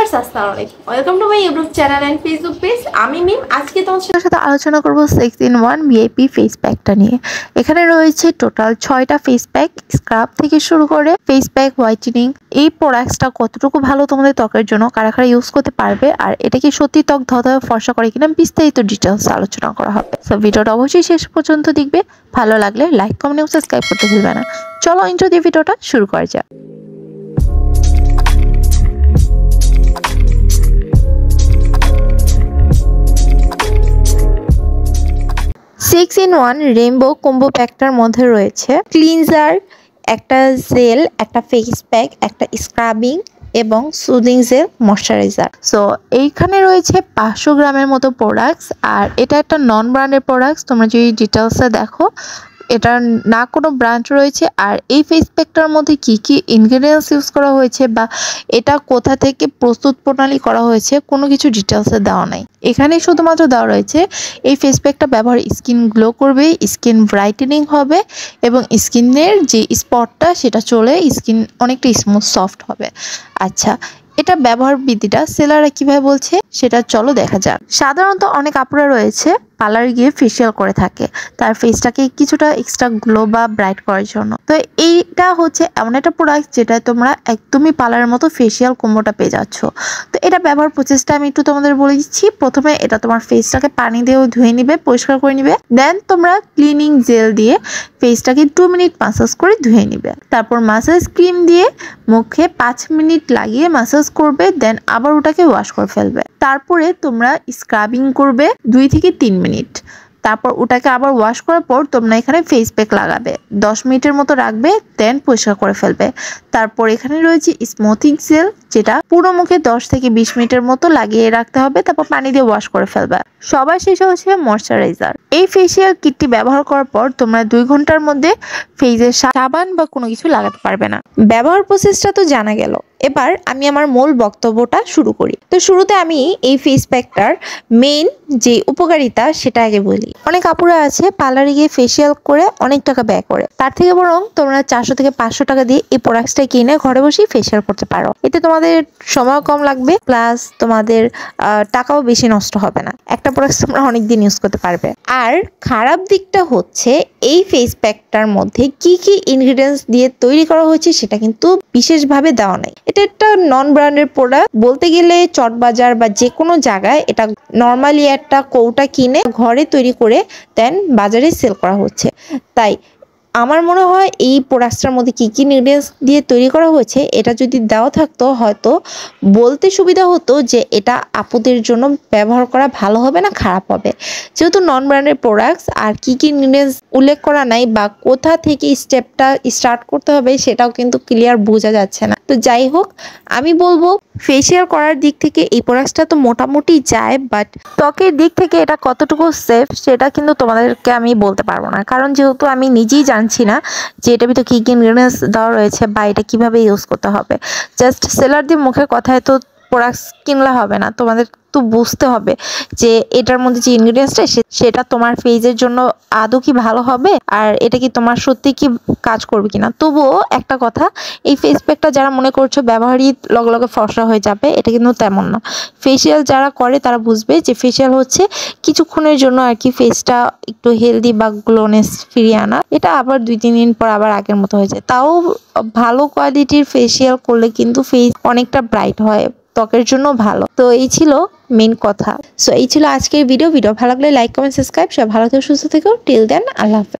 Viewers আসসালামু আলাইকুম, welcome to my YouTube channel and Facebook page. আমি মিম। আজকে তোমাদের সাথে আলোচনা করব 6-in-1 ভিআইপি ফেস প্যাকটা নিয়ে। এখানে রয়েছে টোটাল 6টা ফেস প্যাক, স্ক্রাব থেকে শুরু করে ফেস প্যাক, হোয়াইটেনিং। এই প্রোডাক্টসটা কতটুকু ভালো তোমাদের ত্বকের জন্য, কারা কারা ইউজ করতে পারবে, আর এটা কি সত্যি ত্বক ধবধবে ফর্সা করে কিনা, বিস্তারিত ডিটেলস আলোচনা করা হবে। সো ভিডিওটা অবশ্যই শেষ পর্যন্ত দেখবে। ভালো লাগলে লাইক, কমেন্ট এবং সাবস্ক্রাইব করতে ভুলবে না। চলো ইন্ট্রো দিয়ে ভিডিওটা শুরু করা যাক। 6-in-1 রেইনবো কম্বো প্যাকটার মধ্যে রয়েছে ক্লিনজার, একটা জেল, একটা ফেস প্যাক, একটা স্ক্রাবিং এবং সুদিং জেল ময়শ্চারাইজার। সো এইখানে রয়েছে 500 গ্রামের মতো প্রোডাক্টস, আর এটা একটা নন ব্র্যান্ডের প্রোডাক্টস। তোমরা যদি ডিটেলসে দেখো, এটা না কোনো ব্র্যান্ড রয়েছে। আর এই ফেস প্যাকটার মধ্যে কি কি ইনগ্রেডিয়েন্টস ইউজ করা হয়েছে বা এটা কোথা থেকে প্রস্তুত প্রণালী করা হয়েছে, কোনো কিছু ডিটেলসে দেওয়া নাই। এখানে শুধুমাত্র দেওয়া রয়েছে এই ফেস প্যাকটা ব্যবহার স্কিন গ্লো করবে, স্কিন ব্রাইটেনিং হবে এবং স্কিনের যে স্পটটা সেটা চলে স্কিন অনেকটা স্মুথ সফট হবে। আচ্ছা, এটা ব্যবহার বিধিটা সেলাররা কিভাবে বলছে সেটা চলো দেখা যাক। সাধারণত অনেক আপুরা রয়েছে পার্লারে গিয়ে ফেসিয়াল করে থাকে তার ফেসটাকে কিছুটা এক্সট্রা গ্লো বা ব্রাইট করার জন্য। তো এইটা হচ্ছে এমন একটা প্রোডাক্ট যেটা তোমরা একদমই পার্লারের মতো ফেসিয়াল কম্বোটা পেয়ে যাচ্ছ। তো এটা ব্যবহার প্রসেসটা আমি একটু তোমাদের বলে দিচ্ছি। প্রথমে এটা তোমার ফেসটাকে পানি দিয়েও ধুয়ে নিবে, পরিষ্কার করে নিবে। দেন তোমরা ক্লিনিং জেল দিয়ে ফেসটাকে 2 মিনিট মাসাজ করে ধুয়ে নিবে। তারপর মাসাজ ক্রিম দিয়ে মুখে 5 মিনিট লাগিয়ে মাসাজ করবে। দেন আবার ওটাকে ওয়াশ করে ফেলবে। তারপরে তোমরা স্ক্রাবিং করবে 2 থেকে 3 মিনিট। তারপর ওটাকে আবার ওয়াশ করার পর তোমরা এখানে ফেস প্যাক লাগাবে, 10 মিনিটের মতো রাখবে, দেন পরিষ্কার করে ফেলবে। তারপর এখানে রয়েছে স্মুথিং জেল, যেটা পুরো মুখে 10 থেকে 20 মিনিটের মতো লাগিয়ে রাখতে হবে। তারপর পানি দিয়ে ওয়াশ করে ফেলবে। সবার শেষে হচ্ছে ময়শ্চারাইজার। এই ফেসিয়াল কিটটি ব্যবহার করার পর তোমরা 2 ঘন্টার মধ্যে ফেসে সাবান বা কোনো কিছু লাগাতে পারবে না। ব্যবহার প্রসেসটা তো জানা গেল, এবার আমি আমার মূল বক্তব্যটা শুরু করি। তো শুরুতে আমি এই ফেস প্যাকটার মেইন যে উপকারিতা সেটা আগে বলি। অনেক আপুরা আছে পার্লারে গিয়ে ফেসিয়াল করে অনেক টাকা ব্যয় করে, তার থেকে বরং তোমরা 400 থেকে 500 টাকা দিয়ে এই প্রোডাক্টটা কিনে ঘরে বসেই ফেসিয়াল করতে পারো। এতে তোমাদের সময় কম লাগবে, প্লাস তোমাদের টাকাও বেশি নষ্ট হবে না। একটা প্রোডাক্ট তোমরা অনেকদিন ইউজ করতে পারবে। আর খারাপ দিকটা হচ্ছে এই ফেস প্যাকটার মধ্যে কি কি ইনগ্রেডিয়েন্টস দিয়ে তৈরি করা হয়েছে সেটা কিন্তু বিশেষভাবে দেওয়া নাই। এটা একটা নন ব্র্যান্ডের প্রোডাক্ট। বলতে গেলে চটবাজার বা যে কোনো জায়গায় এটা নর্মালি একটা কৌটা কিনে ঘরে তৈরি করে দেন বাজারে সেল করা হচ্ছে। তাই আমার মনে হয় এই প্রোডাক্টটার মধ্যে কি কি ইনগ্রেডিয়েন্টস দিয়ে তৈরি করা হয়েছে এটা যদি দেওয়া থাকতো হয়তো বলতে সুবিধা হতো যে এটা আপুদের জন্য ব্যবহার করা ভালো হবে না খারাপ হবে। যেহেতু নন ব্র্যান্ডের প্রোডাক্টস আর কি কি ইনগ্রেডিয়েন্টস উল্লেখ করা নাই বা কোথা থেকে স্টেপটা স্টার্ট করতে হবে সেটাও কিন্তু ক্লিয়ার বোঝা যাচ্ছে না। তো যাই হোক, আমি বলবো ফেসিয়াল করার দিক থেকে এই প্রোডাক্টটা তো মোটামুটি যায়, বাট ত্বকের দিক থেকে এটা কতটুকু সেফ সেটা কিন্তু তোমাদেরকে আমি বলতে পারবো না, কারণ যেহেতু আমি নিজেই জানছি না যে এটার ভিতরে কী কী ইনগ্রেডিয়েন্টস দেওয়া রয়েছে বা এটা কীভাবে ইউজ করতে হবে। জাস্ট সেলার দিয়ে মুখের কথায় তো প্রোডাক্টস কিনলে হবে না, তোমাদের তো বুঝতে হবে যে এটার মধ্যে যে ইনগ্রেডিয়েন্টসটা সেটা তোমার ফেসের জন্য আদৌ কি ভালো হবে আর এটা কি তোমার সত্যি কি কাজ করবে কিনা। তবুও একটা কথা, এই ফেস প্যাকটা যারা মনে করছো ব্যবহারই লগে লগে ফর্সা হয়ে যাবে, এটা কিন্তু তেমন না। ফেসিয়াল যারা করে তারা বুঝবে যে ফেসিয়াল হচ্ছে কিছুক্ষণের জন্য আর কি, ফেসটা একটু হেলদি বা গ্লোনেস ফিরিয়ে আনা। এটা আবার 2-3 দিন পর আবার আগের মতো হয়ে যায়। তাও ভালো কোয়ালিটির ফেসিয়াল করলে কিন্তু ফেস অনেকটা ব্রাইট হয়, ত্বকের জন্য ভালো। তো এই ছিল মেন কথা। সো এই ছিল আজকের ভিডিও ভালো লাগলে লাইক, কমেন্ট, সাবস্ক্রাইব। সব ভালো থেকো, সুস্থ থেকো। টিল দেন, আল্লাহ হাফেজ।